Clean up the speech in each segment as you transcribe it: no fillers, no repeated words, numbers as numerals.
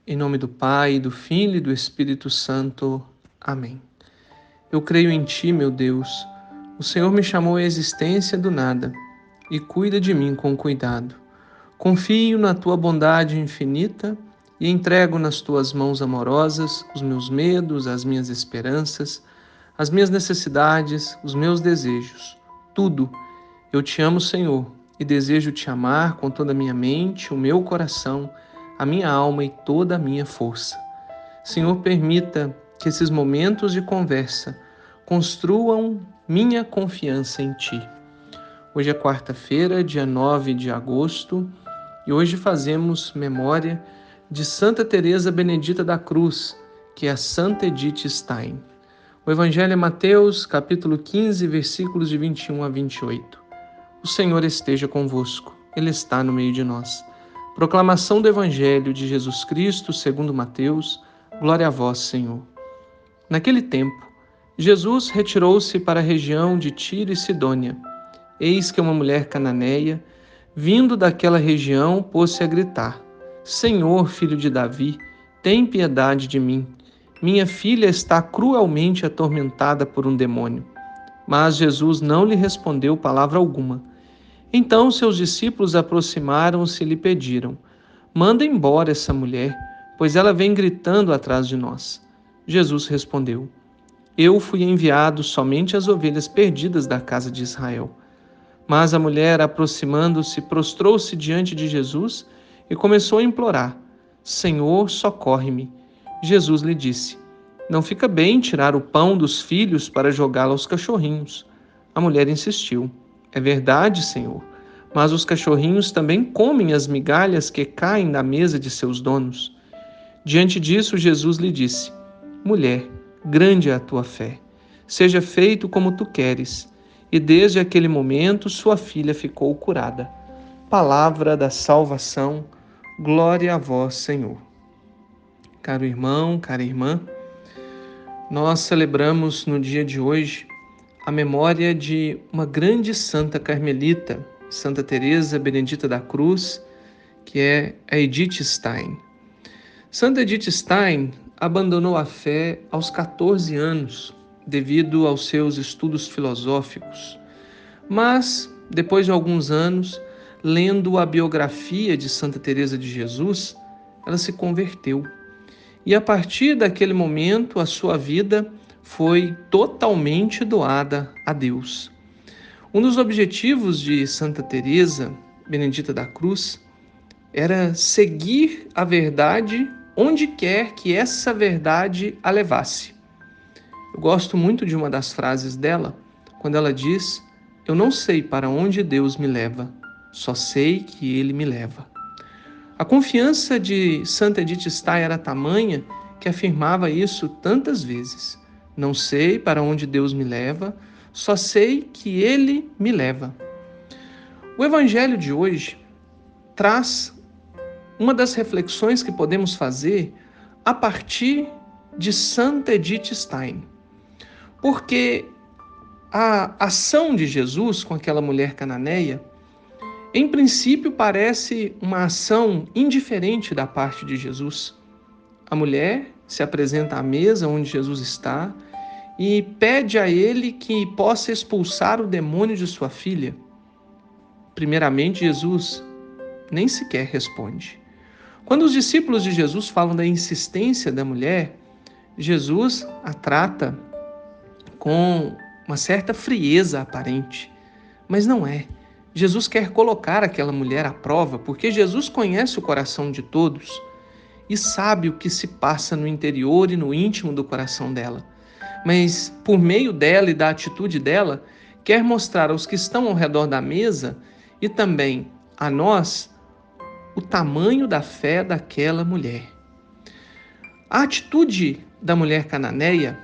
Em nome do Pai, do Filho e do Espírito Santo. Amém. Eu creio em Ti, meu Deus. O Senhor me chamou à existência do nada e cuida de mim com cuidado. Confio na Tua bondade infinita e entrego nas Tuas mãos amorosas os meus medos, as minhas esperanças, as minhas necessidades, os meus desejos. Tudo. Eu Te amo, Senhor, e desejo Te amar com toda a minha mente, o meu coração, a minha alma e toda a minha força. Senhor, permita que esses momentos de conversa construam minha confiança em Ti. Hoje é quarta-feira, dia 9 de agosto, e hoje fazemos memória de Santa Teresa Benedita da Cruz, que é a Santa Edith Stein. O Evangelho é Mateus, capítulo 15, versículos de 21 a 28. O Senhor esteja convosco, Ele está no meio de nós. Proclamação do Evangelho de Jesus Cristo, segundo Mateus. Glória a vós, Senhor. Naquele tempo, Jesus retirou-se para a região de Tiro e Sidônia. Eis que uma mulher cananeia, vindo daquela região, pôs-se a gritar: Senhor, filho de Davi, tem piedade de mim. Minha filha está cruelmente atormentada por um demônio. Mas Jesus não lhe respondeu palavra alguma. Então seus discípulos aproximaram-se e lhe pediram: Manda embora essa mulher, pois ela vem gritando atrás de nós. Jesus respondeu: Eu fui enviado somente às ovelhas perdidas da casa de Israel. Mas a mulher, aproximando-se, prostrou-se diante de Jesus e começou a implorar: Senhor, socorre-me. Jesus lhe disse: Não fica bem tirar o pão dos filhos para jogá-lo aos cachorrinhos. A mulher insistiu: É verdade, Senhor, mas os cachorrinhos também comem as migalhas que caem da mesa de seus donos. Diante disso, Jesus lhe disse: Mulher, grande é a tua fé. Seja feito como tu queres. E desde aquele momento, sua filha ficou curada. Palavra da salvação. Glória a vós, Senhor. Caro irmão, cara irmã, nós celebramos no dia de hoje a memória de uma grande santa carmelita, Santa Teresa Benedita da Cruz, que é a Edith Stein. Santa Edith Stein abandonou a fé aos 14 anos, devido aos seus estudos filosóficos. Mas, depois de alguns anos, lendo a biografia de Santa Teresa de Jesus, ela se converteu. E a partir daquele momento, a sua vida foi totalmente doada a Deus. Um dos objetivos de Santa Teresa Benedita da Cruz era seguir a verdade onde quer que essa verdade a levasse. Eu gosto muito de uma das frases dela, quando ela diz: Eu não sei para onde Deus me leva, só sei que Ele me leva. A confiança de Santa Edith Stein era tamanha que afirmava isso tantas vezes. Não sei para onde Deus me leva, só sei que Ele me leva. O Evangelho de hoje traz uma das reflexões que podemos fazer a partir de Santa Edith Stein. Porque a ação de Jesus com aquela mulher cananeia, em princípio, parece uma ação indiferente da parte de Jesus. A mulher se apresenta à mesa onde Jesus está e pede a ele que possa expulsar o demônio de sua filha. Primeiramente, Jesus nem sequer responde. Quando os discípulos de Jesus falam da insistência da mulher, Jesus a trata com uma certa frieza aparente, mas não é. Jesus quer colocar aquela mulher à prova, porque Jesus conhece o coração de todos e sabe o que se passa no interior e no íntimo do coração dela. Mas, por meio dela e da atitude dela, quer mostrar aos que estão ao redor da mesa e também a nós o tamanho da fé daquela mulher. A atitude da mulher cananeia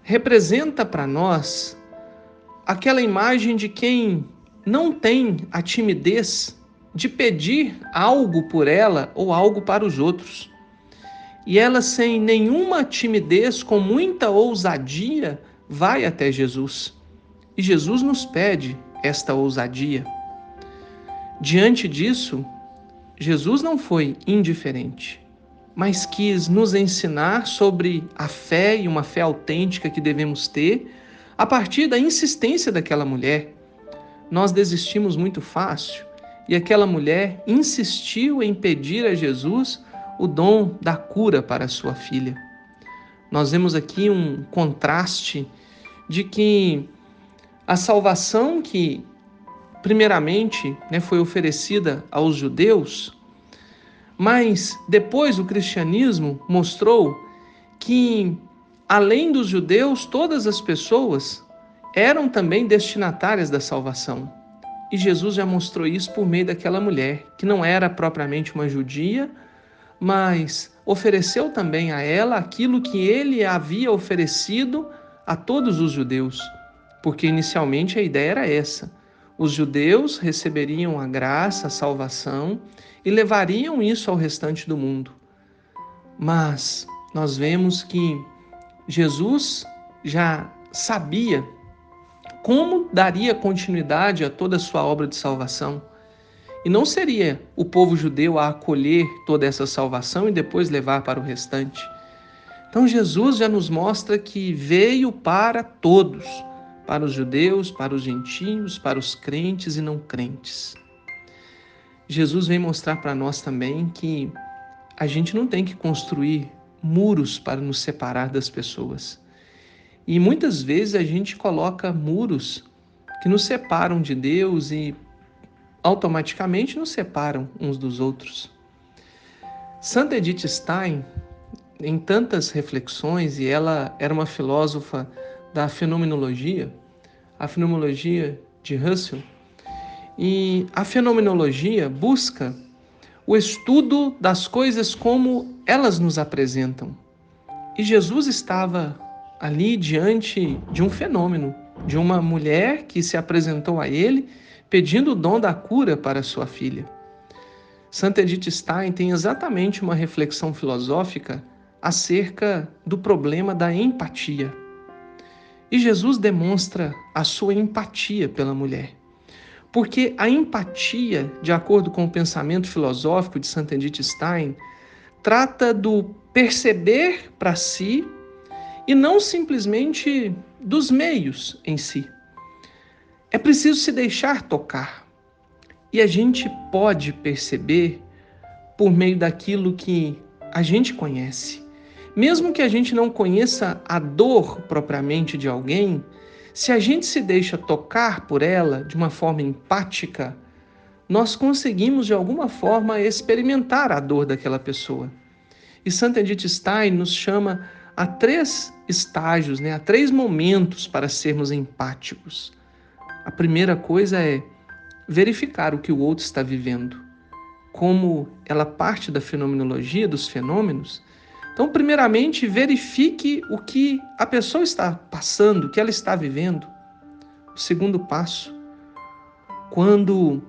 representa para nós aquela imagem de quem não tem a timidez de pedir algo por ela ou algo para os outros. E ela, sem nenhuma timidez, com muita ousadia, vai até Jesus. E Jesus nos pede esta ousadia. Diante disso, Jesus não foi indiferente. mas quis nos ensinar sobre a fé e uma fé autêntica que devemos ter a partir da insistência daquela mulher. Nós desistimos muito fácil e aquela mulher insistiu em pedir a Jesus o dom da cura para sua filha. Nós vemos aqui um contraste de que a salvação que primeiramente foi oferecida aos judeus, mas depois o cristianismo mostrou que, além dos judeus, todas as pessoas eram também destinatárias da salvação. E Jesus já mostrou isso por meio daquela mulher, que não era propriamente uma judia, mas ofereceu também a ela aquilo que ele havia oferecido a todos os judeus, porque inicialmente a ideia era essa: os judeus receberiam a graça, a salvação e levariam isso ao restante do mundo. Mas nós vemos que Jesus já sabia como daria continuidade a toda a sua obra de salvação. E não seria o povo judeu a acolher toda essa salvação e depois levar para o restante. Então Jesus já nos mostra que veio para todos, para os judeus, para os gentios, para os crentes e não crentes. Jesus vem mostrar para nós também que a gente não tem que construir muros para nos separar das pessoas. E muitas vezes a gente coloca muros que nos separam de Deus e automaticamente nos separam uns dos outros. Santa Edith Stein, em tantas reflexões, e ela era uma filósofa da fenomenologia, a fenomenologia de Husserl, e a fenomenologia busca o estudo das coisas como elas nos apresentam. E Jesus estava ali diante de um fenômeno, de uma mulher que se apresentou a ele pedindo o dom da cura para sua filha. Santa Edith Stein tem exatamente uma reflexão filosófica acerca do problema da empatia. E Jesus demonstra a sua empatia pela mulher. Porque a empatia, de acordo com o pensamento filosófico de Santa Edith Stein, trata do perceber para si e não simplesmente dos meios em si. É preciso se deixar tocar. E a gente pode perceber por meio daquilo que a gente conhece. Mesmo que a gente não conheça a dor propriamente de alguém, se a gente se deixa tocar por ela de uma forma empática, nós conseguimos de alguma forma experimentar a dor daquela pessoa. E Santa Edith Stein nos chama a 3 estágios, a 3 momentos para sermos empáticos. A primeira coisa é verificar o que o outro está vivendo. Como ela parte da fenomenologia, dos fenômenos, então, primeiramente, verifique o que a pessoa está passando, o que ela está vivendo. O segundo passo, quando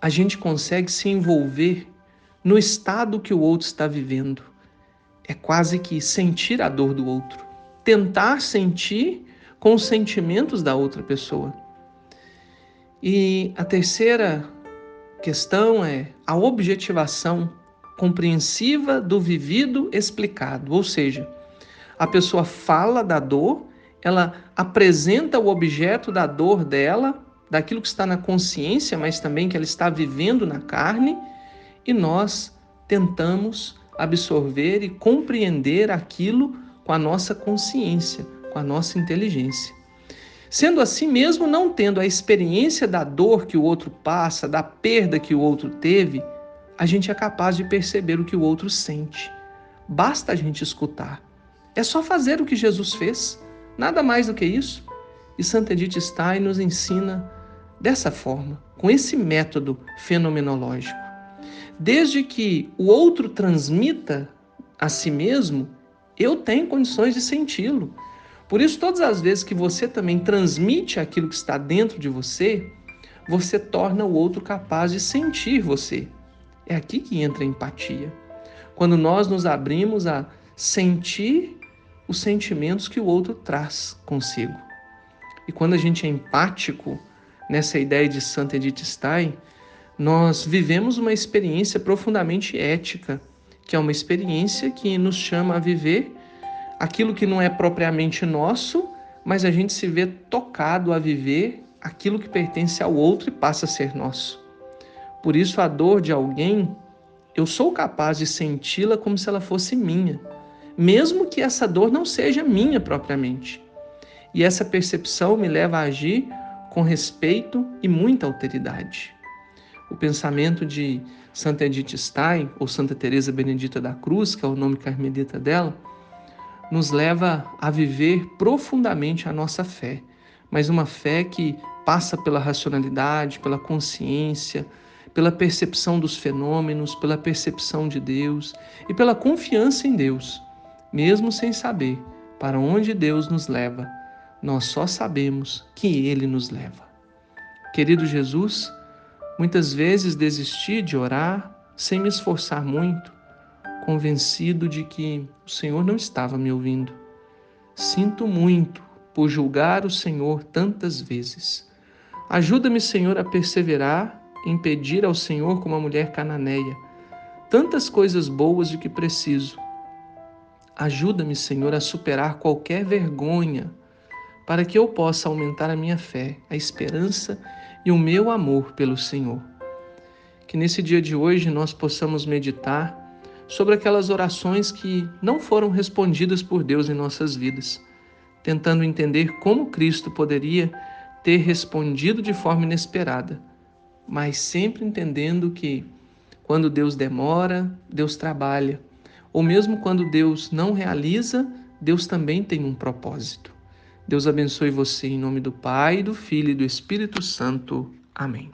a gente consegue se envolver no estado que o outro está vivendo, é quase que sentir a dor do outro, tentar sentir com os sentimentos da outra pessoa. E a terceira questão é a objetivação compreensiva do vivido explicado, ou seja, a pessoa fala da dor, ela apresenta o objeto da dor dela, daquilo que está na consciência, mas também que ela está vivendo na carne, e nós tentamos absorver e compreender aquilo com a nossa consciência, com a nossa inteligência. Sendo assim, mesmo não tendo a experiência da dor que o outro passa, da perda que o outro teve, a gente é capaz de perceber o que o outro sente. Basta a gente escutar. É só fazer o que Jesus fez, nada mais do que isso. E Santa Edith Stein nos ensina dessa forma, com esse método fenomenológico. Desde que o outro transmita a si mesmo, eu tenho condições de senti-lo. Por isso, todas as vezes que você também transmite aquilo que está dentro de você, você torna o outro capaz de sentir você. É aqui que entra a empatia. Quando nós nos abrimos a sentir os sentimentos que o outro traz consigo. E quando a gente é empático, nessa ideia de Santa Edith Stein, nós vivemos uma experiência profundamente ética que é uma experiência que nos chama a viver aquilo que não é propriamente nosso, mas a gente se vê tocado a viver aquilo que pertence ao outro e passa a ser nosso. Por isso, a dor de alguém, eu sou capaz de senti-la como se ela fosse minha, mesmo que essa dor não seja minha propriamente. E essa percepção me leva a agir com respeito e muita alteridade. O pensamento de Santa Edith Stein, ou Santa Teresa Benedita da Cruz, que é o nome carmelita dela, nos leva a viver profundamente a nossa fé, mas uma fé que passa pela racionalidade, pela consciência, pela percepção dos fenômenos, pela percepção de Deus e pela confiança em Deus, mesmo sem saber para onde Deus nos leva. Nós só sabemos que Ele nos leva. Querido Jesus, muitas vezes desisti de orar sem me esforçar muito, convencido de que o Senhor não estava me ouvindo. Sinto muito por julgar o Senhor tantas vezes. Ajuda-me, Senhor, a perseverar em pedir ao Senhor como a mulher cananeia tantas coisas boas de que preciso. Ajuda-me, Senhor, a superar qualquer vergonha, para que eu possa aumentar a minha fé, a esperança e o meu amor pelo Senhor. Que nesse dia de hoje nós possamos meditar sobre aquelas orações que não foram respondidas por Deus em nossas vidas, tentando entender como Cristo poderia ter respondido de forma inesperada, mas sempre entendendo que quando Deus demora, Deus trabalha, ou mesmo quando Deus não realiza, Deus também tem um propósito. Deus abençoe você em nome do Pai, do Filho e do Espírito Santo. Amém.